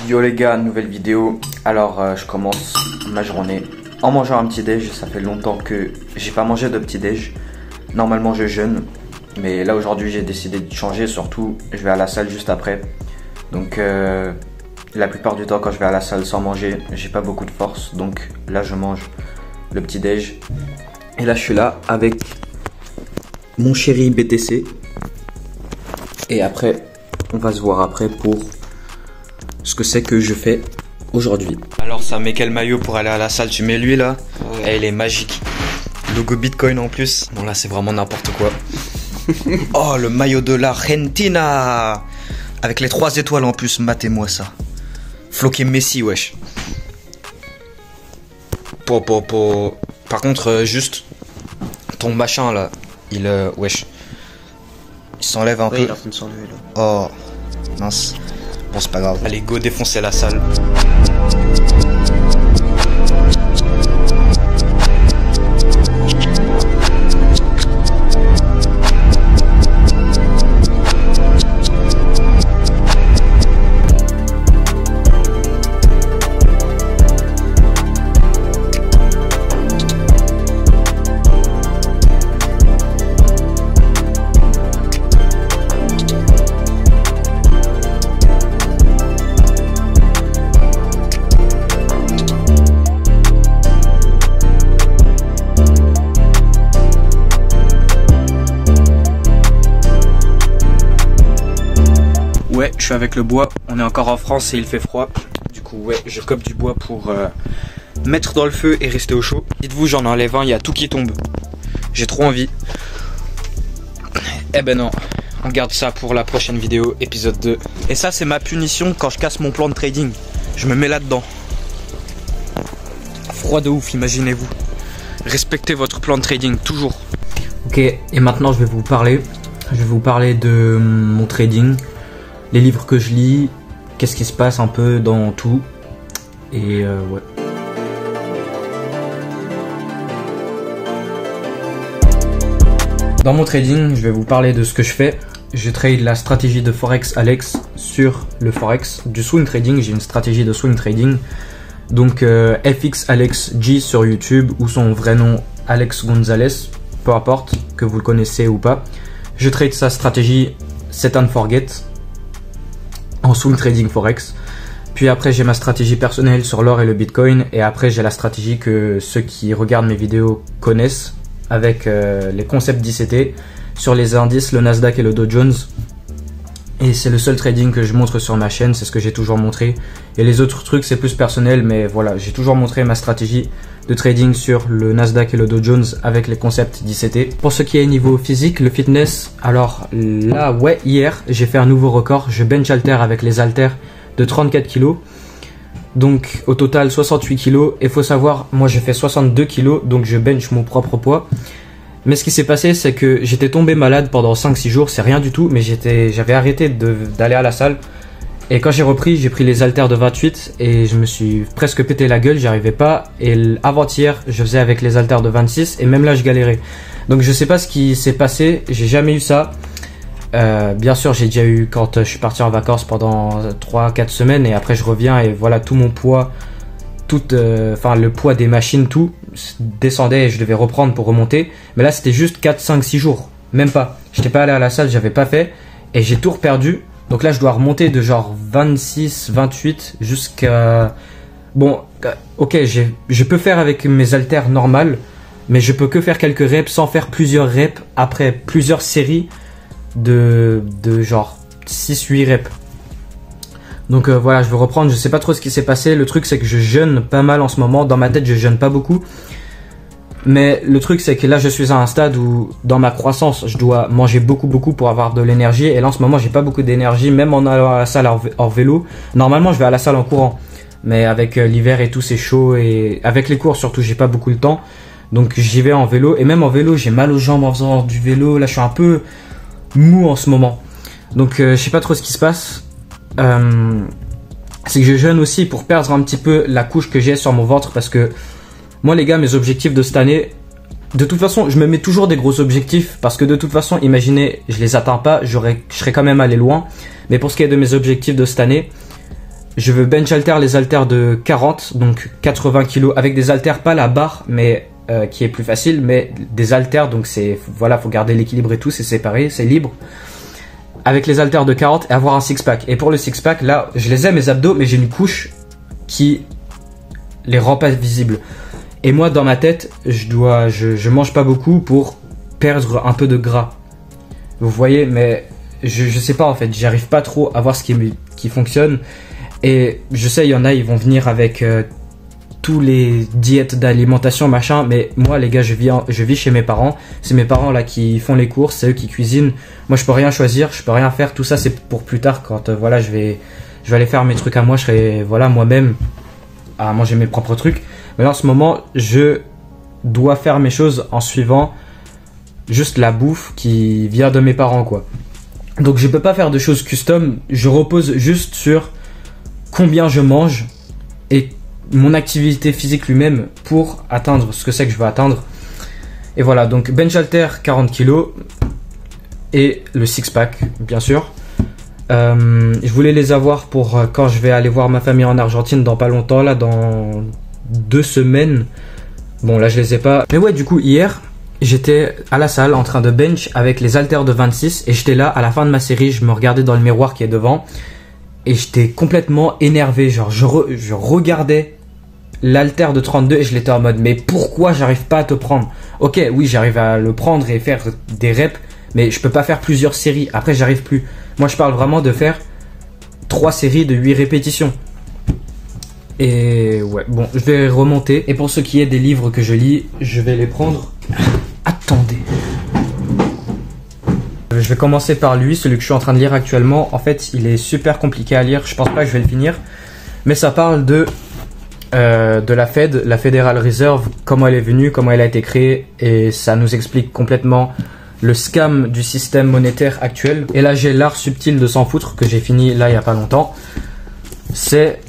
Yo les gars, nouvelle vidéo. Alors je commence ma journée en mangeant un petit déj. Ça fait longtemps que j'ai pas mangé de petit déj. Normalement je jeûne, mais là aujourd'hui j'ai décidé de changer. Surtout je vais à la salle juste après. Donc la plupart du temps quand je vais à la salle sans manger, j'ai pas beaucoup de force. Donc là je mange le petit déj. Et là je suis là avec mon chéri BTC. Et après on va se voir après pour ce que c'est que je fais aujourd'hui. Alors ça met quel maillot pour aller à la salle? Tu mets lui là, ouais. Et il est magique. Logo Bitcoin en plus. Bon là c'est vraiment n'importe quoi. Oh le maillot de l'Argentina avec les 3 étoiles en plus, matez-moi ça. Floqué Messi wesh. Par contre juste ton machin là, il wesh. Il s'enlève un peu. Il est en train de s'enlever là. Oh mince. Bon c'est pas grave. Allez go défoncer la salle. Ouais, je suis avec le bois, on est encore en France et il fait froid. Du coup, ouais, je cope du bois pour mettre dans le feu et rester au chaud. Dites-vous, j'en enlève un, il y a tout qui tombe. J'ai trop envie. Eh ben non, on garde ça pour la prochaine vidéo, épisode 2. Et ça, c'est ma punition quand je casse mon plan de trading. Je me mets là-dedans. Froid de ouf, imaginez-vous. Respectez votre plan de trading, toujours. Ok, et maintenant je vais vous parler. Je vais vous parler de mon trading. Les livres que je lis, qu'est-ce qui se passe un peu dans tout. Et ouais. Dans mon trading, je vais vous parler de ce que je fais. Je trade la stratégie de Forex Alex sur le Forex. Du swing trading, j'ai une stratégie de swing trading. Donc FX Alex G sur YouTube ou son vrai nom Alex Gonzalez, peu importe que vous le connaissez ou pas. Je trade sa stratégie Set and Forget en swing trading forex. Puis après j'ai ma stratégie personnelle sur l'or et le bitcoin. Et après j'ai la stratégie que ceux qui regardent mes vidéos connaissent avec les concepts d'ICT sur les indices, le Nasdaq et le Dow Jones. Et c'est le seul trading que je montre sur ma chaîne, c'est ce que j'ai toujours montré. Et les autres trucs c'est plus personnel, mais voilà, j'ai toujours montré ma stratégie de trading sur le Nasdaq et le Dow Jones avec les concepts d'ICT. Pour ce qui est niveau physique, le fitness, alors là ouais, hier j'ai fait un nouveau record. Je bench halter avec les haltères de 34 kg. Donc au total 68 kg. Et faut savoir, moi je fais 62 kg, donc je bench mon propre poids. Mais ce qui s'est passé, c'est que j'étais tombé malade pendant 5-6 jours, c'est rien du tout, mais j'avais arrêté d'aller à la salle. Et quand j'ai repris, j'ai pris les haltères de 28 et je me suis presque pété la gueule, j'y arrivais pas. Et avant-hier, je faisais avec les haltères de 26 et même là, je galérais. Donc je sais pas ce qui s'est passé, j'ai jamais eu ça. Bien sûr, j'ai déjà eu quand je suis parti en vacances pendant 3-4 semaines et après je reviens et voilà, tout mon poids, le poids des machines, tout descendait et je devais reprendre pour remonter. Mais là, c'était juste 4-5-6 jours, même pas. J'étais pas allé à la salle, j'avais pas fait et j'ai tout reperdu. Donc là, je dois remonter de genre 26, 28 jusqu'à... Bon, ok, je peux faire avec mes haltères normales, mais je peux que faire quelques reps sans faire plusieurs reps après plusieurs séries de genre 6-8 reps. Donc voilà, je vais reprendre, je sais pas trop ce qui s'est passé. Le truc, c'est que je jeûne pas mal en ce moment. Dans ma tête, je jeûne pas beaucoup. Mais le truc c'est que là je suis à un stade où dans ma croissance je dois manger beaucoup pour avoir de l'énergie. Et là en ce moment j'ai pas beaucoup d'énergie, même en allant à la salle en vélo. Normalement je vais à la salle en courant, mais avec l'hiver et tout c'est chaud. Et avec les cours surtout j'ai pas beaucoup de temps. Donc j'y vais en vélo. Et même en vélo j'ai mal aux jambes en faisant du vélo. Là je suis un peu mou en ce moment. Donc je sais pas trop ce qui se passe. C'est que je jeûne aussi pour perdre un petit peu la couche que j'ai sur mon ventre. Parce que moi les gars, mes objectifs de cette année, de toute façon je me mets toujours des gros objectifs. Parce que de toute façon, imaginez, je les atteins pas, je serais quand même allé loin. Mais pour ce qui est de mes objectifs de cette année, Je veux bench halter les haltères de 40, donc 80 kg, avec des haltères, pas la barre, mais qui est plus facile, mais des haltères, donc c'est, voilà, faut garder l'équilibre et tout, c'est séparé, c'est libre. Avec les haltères de 40 et avoir un six-pack. Et pour le six-pack, là, je les ai mes abdos, mais j'ai une couche qui les rend pas visibles. Et moi, dans ma tête, je mange pas beaucoup pour perdre un peu de gras. Vous voyez, mais je sais pas en fait, j'arrive pas trop à voir ce qui fonctionne. Et je sais, il y en a, ils vont venir avec tous les diètes d'alimentation, machin. Mais moi, les gars, je vis chez mes parents. C'est mes parents là qui font les courses, c'est eux qui cuisinent. Moi, je peux rien choisir, je peux rien faire. Tout ça, c'est pour plus tard quand voilà, je vais aller faire mes trucs à moi. Je serai voilà moi-même à manger mes propres trucs. Mais là, en ce moment, je dois faire mes choses en suivant juste la bouffe qui vient de mes parents, quoi. Donc, je peux pas faire de choses custom. Je repose juste sur combien je mange et mon activité physique lui-même pour atteindre ce que c'est que je veux atteindre. Et voilà, donc bench halter 40 kg et le six-pack, bien sûr. Je voulais les avoir pour quand je vais aller voir ma famille en Argentine dans pas longtemps, là, dans 2 semaines. Bon, là, je les ai pas. Mais ouais, du coup, hier, j'étais à la salle en train de bench avec les haltères de 26 et j'étais là, à la fin de ma série, je me regardais dans le miroir qui est devant et j'étais complètement énervé. Genre, je regardais l'haltère de 32 et je l'étais en mode, mais pourquoi j'arrive pas à te prendre? Ok, oui, j'arrive à le prendre et faire des reps, mais je peux pas faire plusieurs séries. Après, j'arrive plus. Moi, je parle vraiment de faire 3 séries de 8 répétitions. Et ouais, bon, je vais remonter. Et pour ce qui est des livres que je lis, je vais les prendre. Attendez. Je vais commencer par lui, celui que je suis en train de lire actuellement. En fait, il est super compliqué à lire. Je pense pas que je vais le finir. Mais ça parle de la Fed, la Federal Reserve, comment elle est venue, comment elle a été créée. Et ça nous explique complètement le scam du système monétaire actuel. Et là, j'ai l'art subtil de s'en foutre que j'ai fini là il y a pas longtemps. C'est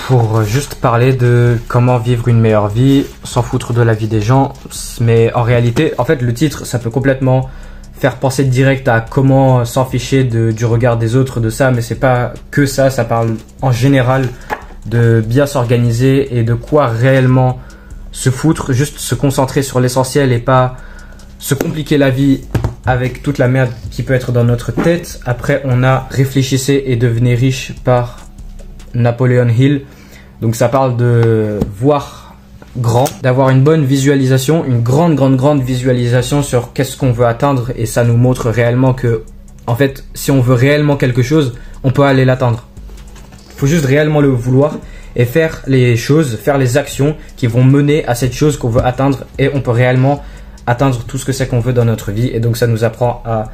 pour juste parler de comment vivre une meilleure vie, s'en foutre de la vie des gens. Mais en réalité, en fait, le titre, ça peut complètement faire penser direct à comment s'en ficher du regard des autres, de ça. Mais c'est pas que ça, ça parle en général de bien s'organiser et de quoi réellement se foutre, juste se concentrer sur l'essentiel et pas se compliquer la vie avec toute la merde qui peut être dans notre tête. Après, on a Réfléchissez et devenez riche par Napoleon Hill. Donc ça parle de voir grand, d'avoir une bonne visualisation, une grande visualisation sur qu'est-ce qu'on veut atteindre, et ça nous montre réellement que, en fait, si on veut réellement quelque chose, on peut aller l'atteindre. Il faut juste réellement le vouloir et faire les choses, faire les actions qui vont mener à cette chose qu'on veut atteindre, et on peut réellement atteindre tout ce que c'est qu'on veut dans notre vie. Et donc ça nous apprend à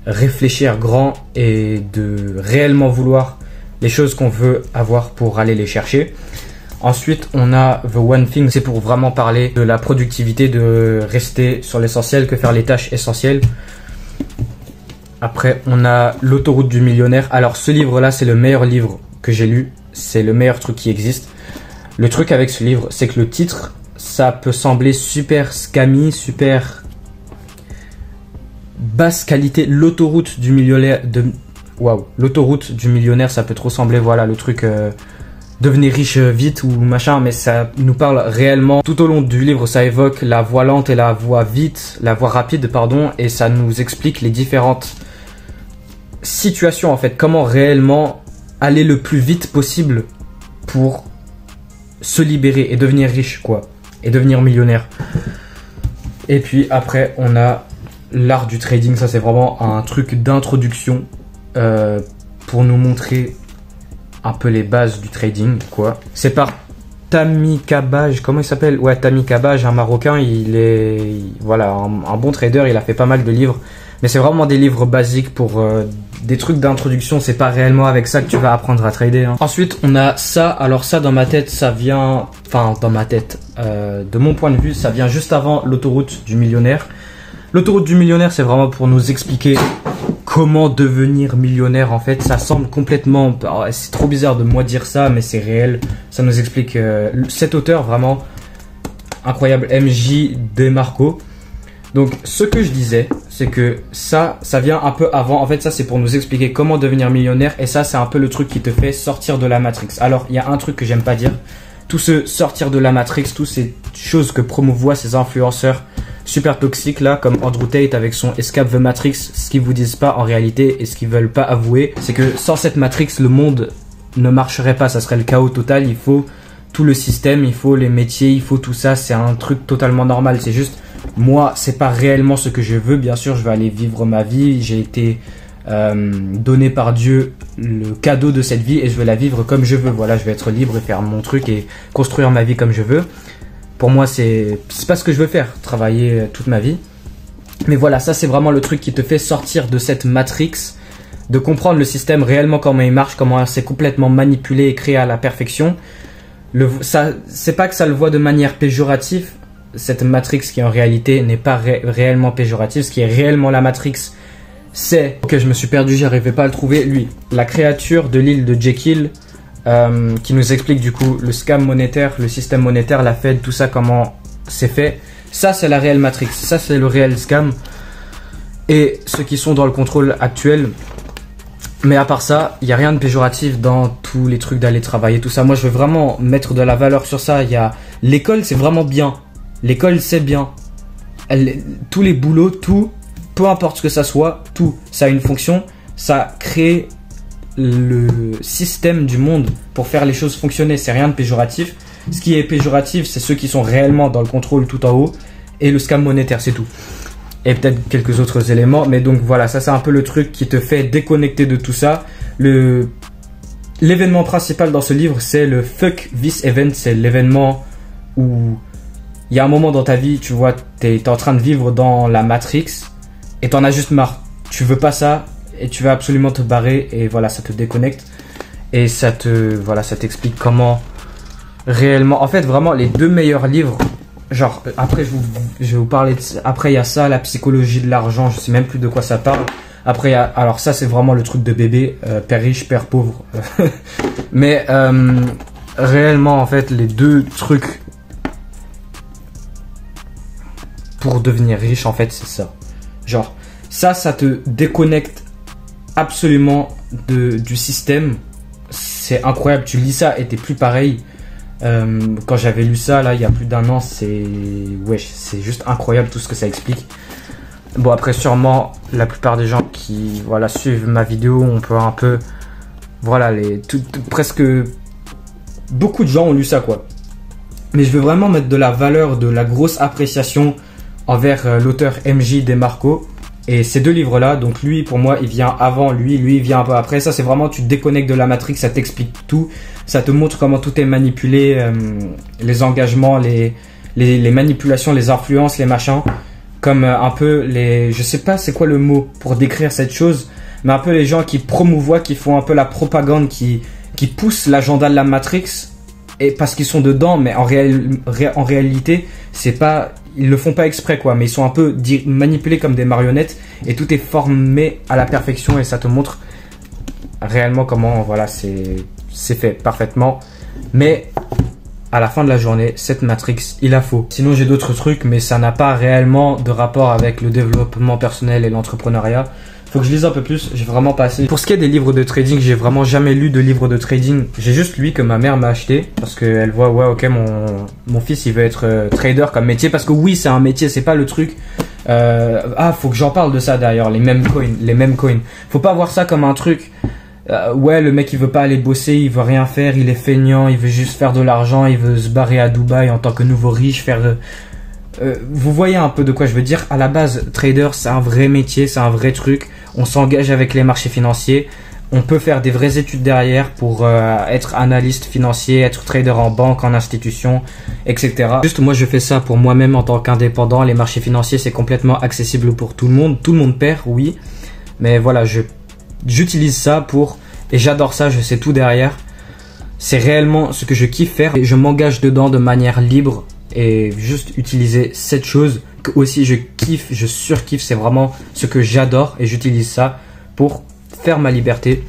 réfléchir grand et de réellement vouloir les choses qu'on veut avoir pour aller les chercher. Ensuite, on a The One Thing, c'est pour vraiment parler de la productivité, de rester sur l'essentiel, que faire les tâches essentielles. Après, on a L'autoroute du millionnaire. Alors ce livre-là, c'est le meilleur livre que j'ai lu, c'est le meilleur truc qui existe. Le truc avec ce livre, c'est que le titre, ça peut sembler super scammy, super basse qualité. L'autoroute du millionnaire, l'autoroute du millionnaire, ça peut trop sembler, voilà, le truc devenez riche vite ou machin, mais ça nous parle réellement. Tout au long du livre, ça évoque la voie lente et la voie rapide, pardon, et ça nous explique les différentes situations, en fait, comment réellement aller le plus vite possible pour se libérer et devenir riche, quoi, et devenir millionnaire. Et puis après, on a l'art du trading. Ça, c'est vraiment un truc d'introduction pour nous montrer un peu les bases du trading, quoi. C'est par Tammy Kabaj, comment il s'appelle? Ouais, Tammy Kabaj, un Marocain. Il est, voilà, un bon trader. Il a fait pas mal de livres, mais c'est vraiment des livres basiques pour des trucs d'introduction. C'est pas réellement avec ça que tu vas apprendre à trader, hein. Ensuite, on a ça. Alors ça, dans ma tête, ça vient, enfin dans ma tête, de mon point de vue, ça vient juste avant l'autoroute du millionnaire. L'autoroute du millionnaire, c'est vraiment pour nous expliquer comment devenir millionnaire. En fait, ça semble complètement, c'est trop bizarre de moi dire ça, mais c'est réel. Ça nous explique cet auteur vraiment incroyable, MJ DeMarco. Donc ce que je disais, c'est que ça vient un peu avant. En fait, ça c'est pour nous expliquer comment devenir millionnaire. Et ça c'est un peu le truc qui te fait sortir de la Matrix. Alors il y a un truc que j'aime pas dire. Tout ce sortir de la Matrix, toutes ces choses que promouvoient ces influenceurs super toxiques là, comme Andrew Tate avec son Escape the Matrix. Ce qu'ils vous disent pas en réalité et ce qu'ils veulent pas avouer, c'est que sans cette Matrix, le monde ne marcherait pas. Ça serait le chaos total. Il faut tout le système, il faut les métiers, il faut tout ça. C'est un truc totalement normal. C'est juste moi, c'est pas réellement ce que je veux. Bien sûr, je vais aller vivre ma vie. J'ai été donné par Dieu le cadeau de cette vie et je vais la vivre comme je veux. Voilà, je vais être libre et faire mon truc et construire ma vie comme je veux. Pour moi, c'est pas ce que je veux faire, travailler toute ma vie. Mais voilà, ça c'est vraiment le truc qui te fait sortir de cette Matrix, de comprendre le système réellement comment il marche, comment c'est complètement manipulé et créé à la perfection. C'est pas que ça le voit de manière péjorative. Cette Matrix qui en réalité n'est pas réellement péjorative. Ce qui est réellement la Matrix, c'est... Ok, je me suis perdu, j'arrivais pas à le trouver. Lui, la créature de l'île de Jekyll, qui nous explique du coup le scam monétaire, le système monétaire, la Fed, tout ça, comment c'est fait. Ça, c'est la réelle Matrix. Ça, c'est le réel scam. Et ceux qui sont dans le contrôle actuel... Mais à part ça, il n'y a rien de péjoratif dans tous les trucs d'aller travailler, tout ça. Moi, je veux vraiment mettre de la valeur sur ça. L'école, c'est vraiment bien. L'école, c'est bien. Tous les boulots, tout, peu importe ce que ça soit, tout, ça a une fonction. Ça crée le système du monde pour faire les choses fonctionner. C'est rien de péjoratif. Ce qui est péjoratif, c'est ceux qui sont réellement dans le contrôle tout en haut. Et le scam monétaire, c'est tout. Et peut-être quelques autres éléments. Mais donc voilà, ça c'est un peu le truc qui te fait déconnecter de tout ça. L'événement principal dans ce livre, c'est le Fuck This Event. C'est l'événement où il y a un moment dans ta vie, tu vois, t'es en train de vivre dans la Matrix et t'en as juste marre. Tu veux pas ça et tu veux absolument te barrer et voilà, ça te déconnecte. Et ça t'explique comment réellement... En fait, vraiment, les deux meilleurs livres... Genre, après, je vais vous parler de... Après, il y a ça, la psychologie de l'argent. Je sais même plus de quoi ça parle. Après, alors ça, c'est vraiment le truc de bébé. Père riche, père pauvre. Mais réellement, en fait, les deux trucs pour devenir riche, en fait, c'est ça. Genre, ça te déconnecte absolument du système. C'est incroyable. Tu lis ça et t'es plus pareil. Quand j'avais lu ça là il y a plus d'un an, c'est juste incroyable tout ce que ça explique. Bon, après sûrement la plupart des gens qui suivent ma vidéo, on peut un peu presque beaucoup de gens ont lu ça quoi. Mais je veux vraiment mettre de la valeur, de la grosse appréciation envers l'auteur MJ DeMarco. Et ces deux livres là, donc lui pour moi il vient avant, lui il vient un peu après. Ça c'est vraiment, tu te déconnectes de la Matrix, ça t'explique tout. Ça te montre comment tout est manipulé, les engagements, les manipulations, les influences, les machins. Comme un peu je sais pas c'est quoi le mot pour décrire cette chose, mais un peu les gens qui promouvoient, qui font un peu la propagande, qui poussent l'agenda de la Matrix, et parce qu'ils sont dedans, mais en réalité, c'est pas, ils le font pas exprès quoi, mais ils sont un peu manipulés comme des marionnettes, et tout est formé à la perfection, et ça te montre réellement comment, c'est fait parfaitement. Mais à la fin de la journée, cette Matrix, il la faut. Sinon, j'ai d'autres trucs, mais ça n'a pas réellement de rapport avec le développement personnel et l'entrepreneuriat. Faut que je lise un peu plus, j'ai vraiment pas assez. Pour ce qui est des livres de trading, j'ai vraiment jamais lu de livres de trading. J'ai juste lui que ma mère m'a acheté parce qu'elle voit, ouais, ok, mon fils il veut être trader comme métier. Parce que oui, c'est un métier, c'est pas le truc. Faut que j'en parle de ça d'ailleurs, les mêmes coins. Faut pas voir ça comme un truc. Ouais, le mec il veut pas aller bosser, il veut rien faire, il est feignant, il veut juste faire de l'argent, il veut se barrer à Dubaï en tant que nouveau riche, vous voyez un peu de quoi je veux dire. À la base, trader c'est un vrai métier, c'est un vrai truc. On s'engage avec les marchés financiers. On peut faire des vraies études derrière pour être analyste financier, être trader en banque, en institution, etc. Juste moi je fais ça pour moi-même en tant qu'indépendant. Les marchés financiers c'est complètement accessible pour tout le monde. Tout le monde perd, oui. Mais voilà, j'utilise ça et j'adore ça, je sais tout derrière. C'est réellement ce que je kiffe faire et je m'engage dedans de manière libre et juste utiliser cette chose que aussi je kiffe, je surkiffe, c'est vraiment ce que j'adore et j'utilise ça pour faire ma liberté.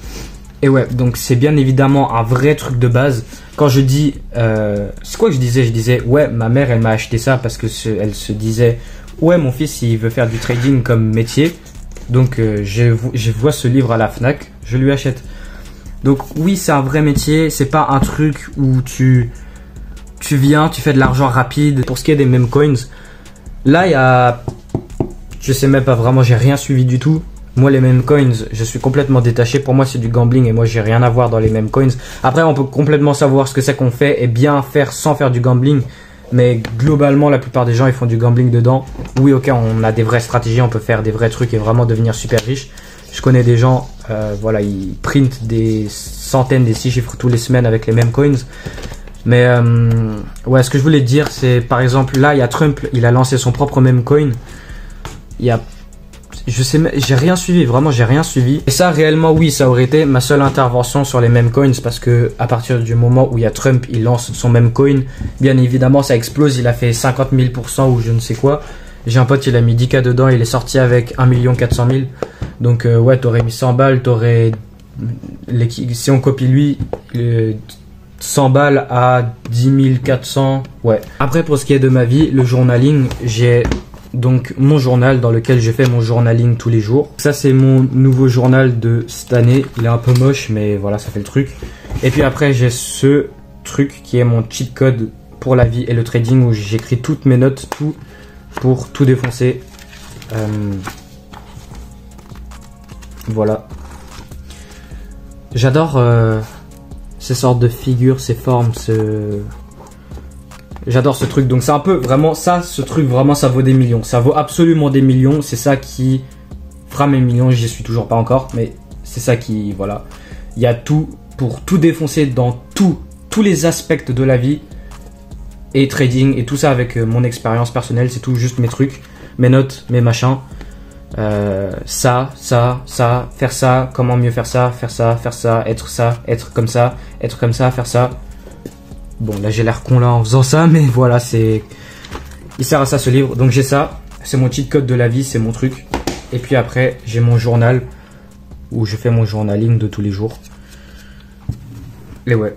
Et ouais, donc c'est bien évidemment un vrai truc de base. Quand je dis, c'est quoi que je disais ouais, ma mère elle m'a acheté ça parce que elle se disait ouais, mon fils, il veut faire du trading comme métier. Donc, je vois ce livre à la Fnac, je lui achète. Donc, oui, c'est un vrai métier. C'est pas un truc où tu viens, tu fais de l'argent rapide. Pour ce qui est des meme coins, là, il y a... Je sais même pas vraiment, j'ai rien suivi du tout. Moi, les meme coins, je suis complètement détaché. Pour moi, c'est du gambling et moi, j'ai rien à voir dans les meme coins. Après, on peut complètement savoir ce que c'est qu'on fait et bien faire sans faire du gambling. Mais globalement, la plupart des gens, ils font du gambling dedans. Oui, ok, on a des vraies stratégies, on peut faire des vrais trucs et vraiment devenir super riche. Je connais des gens, voilà, ils printent des centaines, des 6 chiffres tous les semaines avec les meme coins. Mais ouais, ce que je voulais dire, c'est par exemple, là, il y a Trump, il a lancé son propre meme coin. Il y a... Je sais, j'ai rien suivi, vraiment j'ai rien suivi. Et ça réellement oui, ça aurait été ma seule intervention sur les meme coins parce que à partir du moment où il y a Trump, il lance son meme coin, bien évidemment ça explose, il a fait 50 000% ou je ne sais quoi. J'ai un pote, il a mis 10K dedans, il est sorti avec 1 400 000. Donc ouais, t'aurais mis 100 balles, t'aurais... Si on copie lui, 100 balles à 10 400, ouais. Après pour ce qui est de ma vie, le journaling, j'ai... Donc mon journal dans lequel je fais mon journaling tous les jours. Ça c'est mon nouveau journal de cette année. Il est un peu moche mais voilà, ça fait le truc. Et puis après j'ai ce truc qui est mon cheat code pour la vie et le trading où j'écris toutes mes notes, tout pour tout défoncer. Voilà. J'adore ces sortes de figures, ces formes, J'adore ce truc, donc c'est un peu vraiment ça, ce truc vraiment ça vaut des millions, ça vaut absolument des millions, c'est ça qui fera mes millions, j'y suis toujours pas encore, mais c'est ça qui, voilà, il y a tout pour tout défoncer dans tous les aspects de la vie et trading et tout ça avec mon expérience personnelle, c'est tout juste mes trucs, mes notes, mes machins, ça, faire ça, comment mieux faire ça, être comme ça, faire ça. Bon, là j'ai l'air con là en faisant ça, mais voilà, il sert à ça ce livre. Donc j'ai ça, c'est mon cheat code de la vie, c'est mon truc. Et puis après, j'ai mon journal où je fais mon journaling de tous les jours. Et ouais.